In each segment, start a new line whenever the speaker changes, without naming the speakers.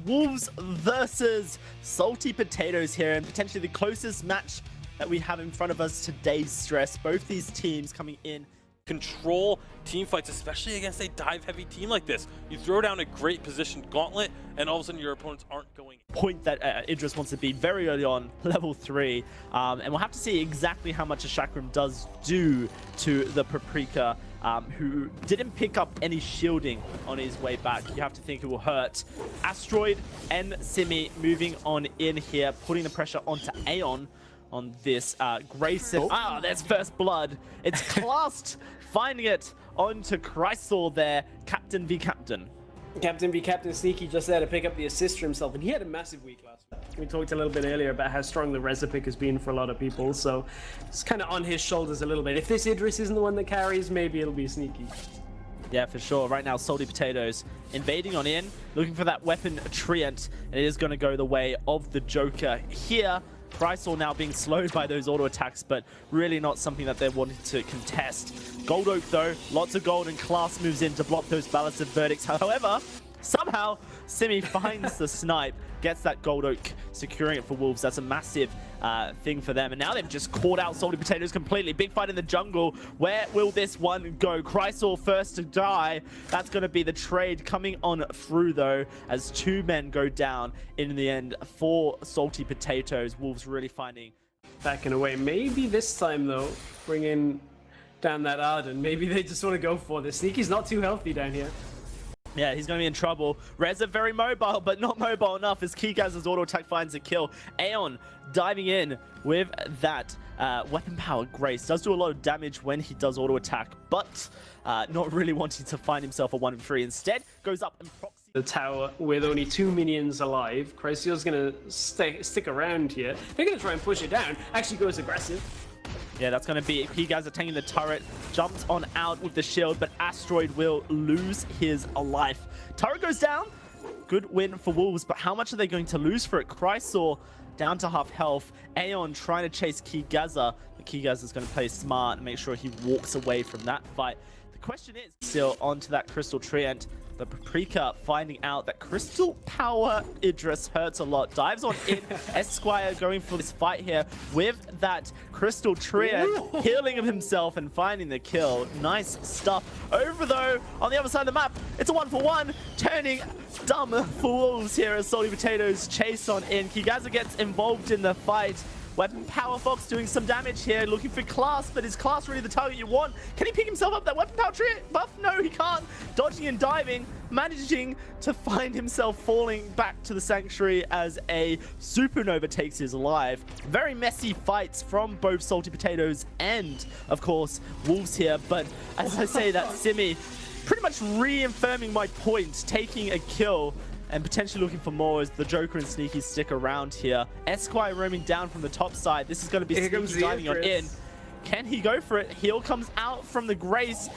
Wolves versus Salty Potatoes here, and potentially the closest match that we have in front of us today's stress. Both these teams coming in.
Control team fights, especially against a dive-heavy team like this. You throw down a great positioned gauntlet, and all of a sudden your opponents aren't going.
Point that Idris wants to be very early on, level 3, and we'll have to see exactly how much a Chakram does do to the Paprika, who didn't pick up any shielding on his way back. You have to think it will hurt. Asteroid and Simi moving on in here, putting the pressure onto Aeon on this. Grayson, there's first blood. It's classed, finding it onto Chrysal there. Captain v Captain.
Captain v Captain. Sneaky just there to pick up the assist for himself, and he had a massive week last week. We talked a little bit earlier about how strong the Reza pick has been for a lot of people, so it's kind of on his shoulders a little bit. If this Idris isn't the one that carries, maybe it'll be Sneaky.
Yeah, for sure. Right now, Salty Potatoes invading on in, looking for that weapon Treant, and it is going to go the way of the Joker here. Chrysal now being slowed by those auto attacks, but really not something that they wanted to contest. Gold Oak though, lots of gold, and Class moves in to block those ballasted verdicts. However, somehow Simi finds the snipe, gets that Gold Oak, securing it for Wolves. That's a massive thing for them. And now they've just caught out Salty Potatoes completely. Big fight in the jungle. Where will this one go? Chrysal first to die. That's going to be the trade coming on through though, as 2 men go down in the end for Salty Potatoes. Wolves really finding.
Backing away. Maybe this time though, bringing down that Arden. Maybe they just want to go for this. Sneaky's not too healthy down here.
Yeah, he's going to be in trouble. Reza very mobile, but not mobile enough as Kigaz's auto attack finds a kill. Aeon diving in with that weapon power Grace. Does do a lot of damage when he does auto attack, but not really wanting to find himself a 1-3. Instead, goes up and proxy
the tower with only 2 minions alive. Chrysale's going to stick around here. They're going to try and push it down. Actually goes aggressive.
Yeah, that's going to be Kigaz attacking the turret, jumps on out with the shield, but Asteroid will lose his life. Turret goes down. Good win for Wolves, but how much are they going to lose for it? Chrysal down to half health. Aeon trying to chase Kigaza, but Kigaz is going to play smart and make sure he walks away from that fight. The question is, still onto that Crystal Treant. The Paprika finding out that Crystal Power Idris hurts a lot. Dives on in. Esquire going for this fight here with that Crystal Treant, healing of himself and finding the kill. Nice stuff. Over though, on the other side of the map, it's a 1-for-1, turning dumb for Wolves here as Salty Potatoes chase on in. Kigaza gets involved in the fight. Weapon Power Fox doing some damage here, looking for Class, but is Class really the target you want? Can he pick himself up that Weapon Power buff? No, he can't. Dodging and diving, managing to find himself falling back to the Sanctuary as a Supernova takes his life. Very messy fights from both Salty Potatoes and, of course, Wolves here. But as I say that, Simi pretty much reaffirming my point, taking a kill and potentially looking for more as the Joker and Sneaky stick around here. Esquire roaming down from the top side. This is going to be Sneaky diving on in. Can he go for it? Heal comes out from the Grace.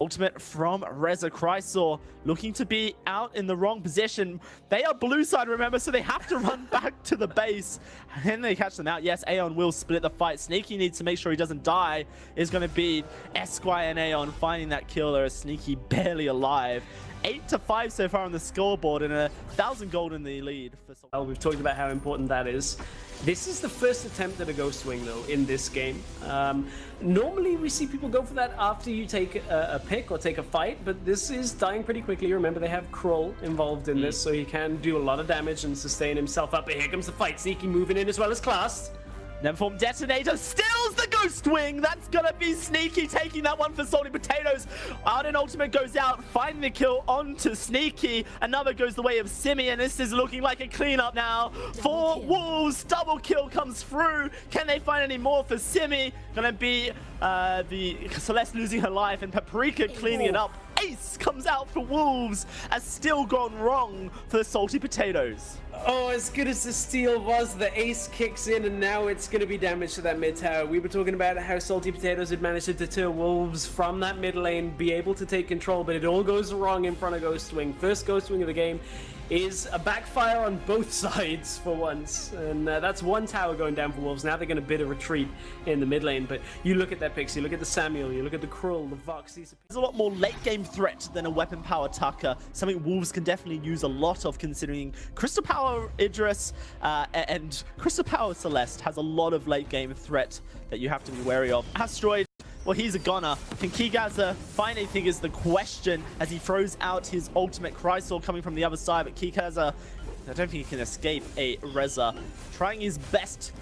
Ultimate from Reza. Chrysal looking to be out in the wrong position. They are blue side, remember, so they have to run back to the base. And they catch them out. Yes, Aeon will split the fight. Sneaky needs to make sure he doesn't die. Is going to be Esquire and Aeon finding that kill there. Sneaky barely alive. 8-5 so far on the scoreboard and 1,000 gold in the lead.
Well, we've talked about how important that is. This is the first attempt at a Ghost Wing though in this game. Normally we see people go for that after you take a pick or take a fight, but this is dying pretty quickly. Remember, they have Kroll involved in this, so he can do a lot of damage and sustain himself up. But here comes the fight. Sneaky moving in as well as Class.
Neverform Detonator steals the Ghost Wing. That's gonna be Sneaky taking that one for Salty Potatoes. Arden ultimate goes out, finding the kill onto Sneaky. Another goes the way of Simi, and this is looking like a cleanup now for Wolves. Double kill comes through. Can they find any more for Simi? Gonna be the Celeste losing her life and Paprika cleaning it up. Ace comes out for Wolves, as still gone wrong for the Salty Potatoes.
Oh, as good as the steal was, the ace kicks in, and now it's going to be damage to that mid tower. We were talking about how Salty Potatoes had managed to deter Wolves from that mid lane, be able to take control, but it all goes wrong in front of Ghost Wing. First Ghost Wing of the game. is a backfire on both sides for once. And that's one tower going down for Wolves. Now they're going to bid a retreat in the mid lane. But you look at that Pixie, you look at the Samuel, you look at the Krull, the Vox.
There's a lot more late game threat than a weapon power Tucker. Something Wolves can definitely use a lot of, considering Crystal Power Idris and Crystal Power Celeste has a lot of late game threat that you have to be wary of. Asteroid, well, he's a goner. Can Kigaza find anything is the question as he throws out his ultimate Chrysler coming from the other side. But Kigaza, I don't think he can escape a Reza. Trying his best.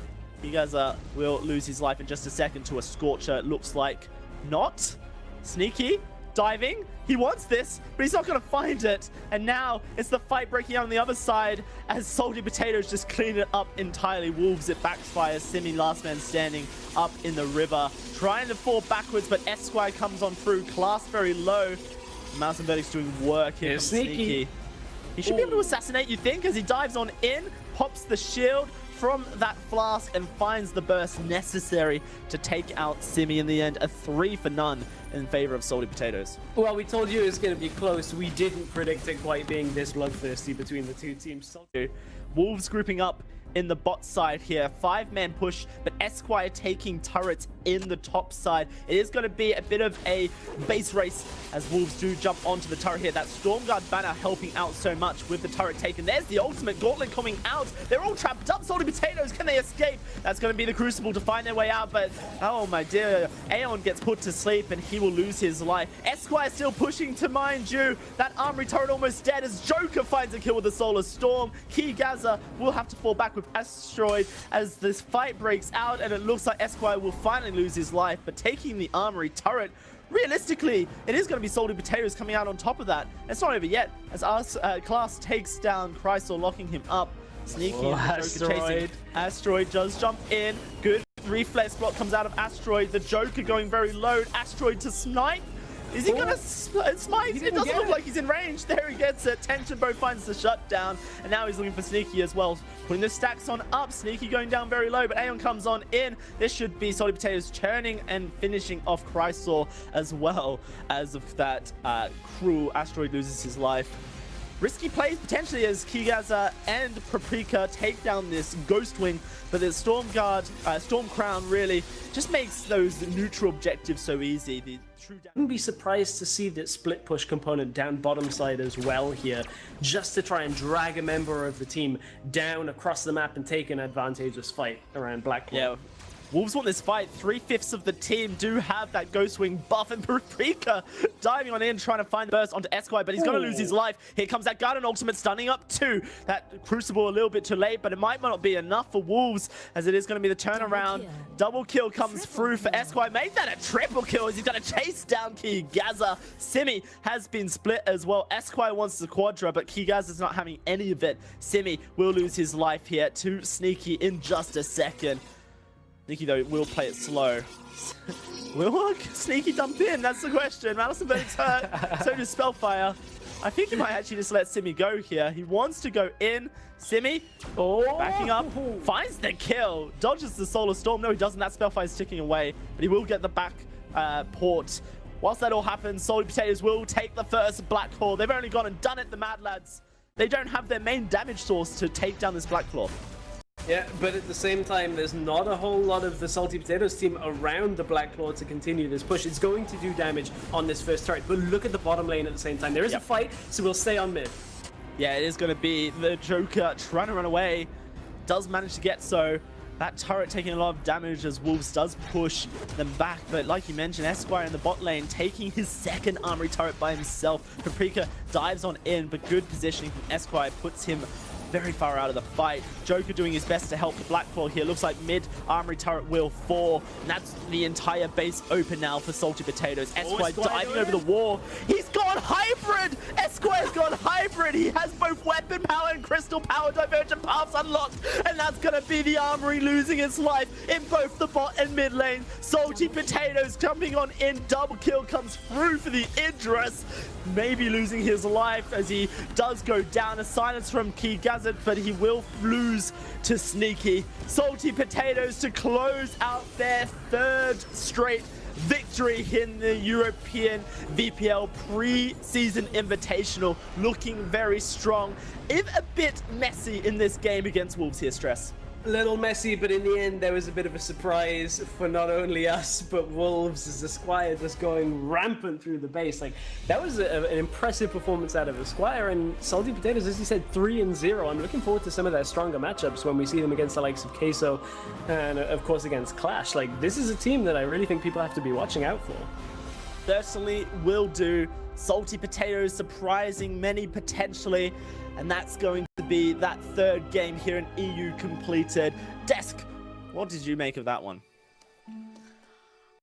Kigaza will lose his life in just a second to a Scorcher. It looks like not. Sneaky, diving. He wants this, but he's not going to find it. And now it's the fight breaking out on the other side as Salty Potatoes just clean it up entirely. Wolves, it backfires. Simi, last man standing up in the river. Trying to fall backwards, but Esquire comes on through. Class very low. Mouse and Verdict's doing work here.
Yeah, Sneaky.
He should be able to assassinate, you think, as he dives on in, pops the shield from that flask and finds the burst necessary to take out Simi in the end. A 3 for none in favor of Salty Potatoes.
Well, we told you it was going to be close. We didn't predict it quite being this bloodthirsty between the two teams.
Wolves grouping up in the bot side here. 5-man push, but Esquire taking turrets in the top side. It is going to be a bit of a base race as Wolves do jump onto the turret here. That Stormguard banner helping out so much with the turret taken. There's the ultimate gauntlet coming out. They're all trapped up. Salty Potatoes, can they escape? That's going to be the Crucible to find their way out, but oh my dear, Aeon gets put to sleep and he will lose his life. Esquire still pushing to mind you. That armory turret almost dead as Joker finds a kill with the Solar Storm. Kigaza will have to fall back with Asteroid as this fight breaks out, and it looks like Esquire will finally lose his life, but taking the armory turret, realistically, it is going to be Salty Potatoes coming out on top of that. It's not over yet, as Class takes down Chrysler, locking him up. Sneaky and the Joker chasing. Asteroid does jump in. Good reflex block comes out of Asteroid. The Joker going very low. Asteroid to snipe. Is he gonna smite? It doesn't look like he's in range. There he gets it. Tension Bow finds the shutdown, and now he's looking for Sneaky as well. Putting the stacks on up. Sneaky going down very low, but Aeon comes on in. This should be Salty Potatoes turning and finishing off Chrysler as well as of that cruel Asteroid loses his life. Risky plays potentially as Kigaza and Paprika take down this Ghost Wing, but the Storm Crown really just makes those neutral objectives so easy. The true
Wouldn't be surprised to see that split push component down bottom side as well here, just to try and drag a member of the team down across the map and take an advantageous fight around Black Claw.
Yeah. Wolves want this fight. 3/5 of the team do have that Ghost Wing buff, and Paprika diving on in, trying to find the burst onto Esquire, but he's going to lose his life. Here comes that Garden Ultimate, stunning up two. That Crucible a little bit too late, but it might not be enough for Wolves, as it is going to be the turnaround. Double kill comes through for Esquire. Made that a triple kill as he's going to chase down Kigaza. Simi has been split as well. Esquire wants the Quadra, but Kigaza's not having any of it. Simi will lose his life here to Sneaky in just a second. Sneaky, though, will play it slow. Will Sneaky dump in? That's the question. Madison Verdict's hurt. So does Spellfire. I think he might actually just let Simi go here. He wants to go in. Simi, backing up, finds the kill. Dodges the Solar Storm. No, he doesn't. That Spellfire's ticking away. But he will get the back port. Whilst that all happens, Salty Potatoes will take the first Black Claw. They've only gone and done it, the Mad Lads. They don't have their main damage source to take down this Black Claw.
Yeah, but at the same time, there's not a whole lot of the Salty Potatoes team around the Black Claw to continue this push. It's going to do damage on this first turret, but look at the bottom lane at the same time. There is a fight, so we'll stay on mid.
Yeah, it is going to be the Joker trying to run away. Does manage to get so. That turret taking a lot of damage as Wolves does push them back. But like you mentioned, Esquire in the bot lane taking his second armory turret by himself. Paprika dives on in, but good positioning from Esquire puts him very far out of the fight. Joker doing his best to help the Black Claw here. Looks like mid armory turret will fall. And that's the entire base open now for Salty Potatoes. Esquire diving over the wall. He's gone hybrid! Esquire's gone hybrid! He has both weapon power and crystal power divergent paths unlocked. And that's going to be the armory losing its life in both the bot and mid lane. Salty Potatoes coming on in. Double kill comes through for the Idris. Maybe losing his life as he does go down. A silence from Kigaza, but he will lose to Sneaky. Salty Potatoes to close out their third straight victory in the European VPL Preseason Invitational, looking very strong. If a bit messy in this game against Wolves here, Stress.
A little messy, but in the end, there was a bit of a surprise for not only us, but Wolves as Esquire just going rampant through the base. Like, that was an impressive performance out of Esquire, and Salty Potatoes, as you said, 3-0. I'm looking forward to some of their stronger matchups when we see them against the likes of Queso and, of course, against Clash. Like, this is a team that I really think people have to be watching out for.
Certainly will do. Salty Potatoes surprising many potentially, and that's going to be that third game here in EU completed. Desk, what did you make of that one?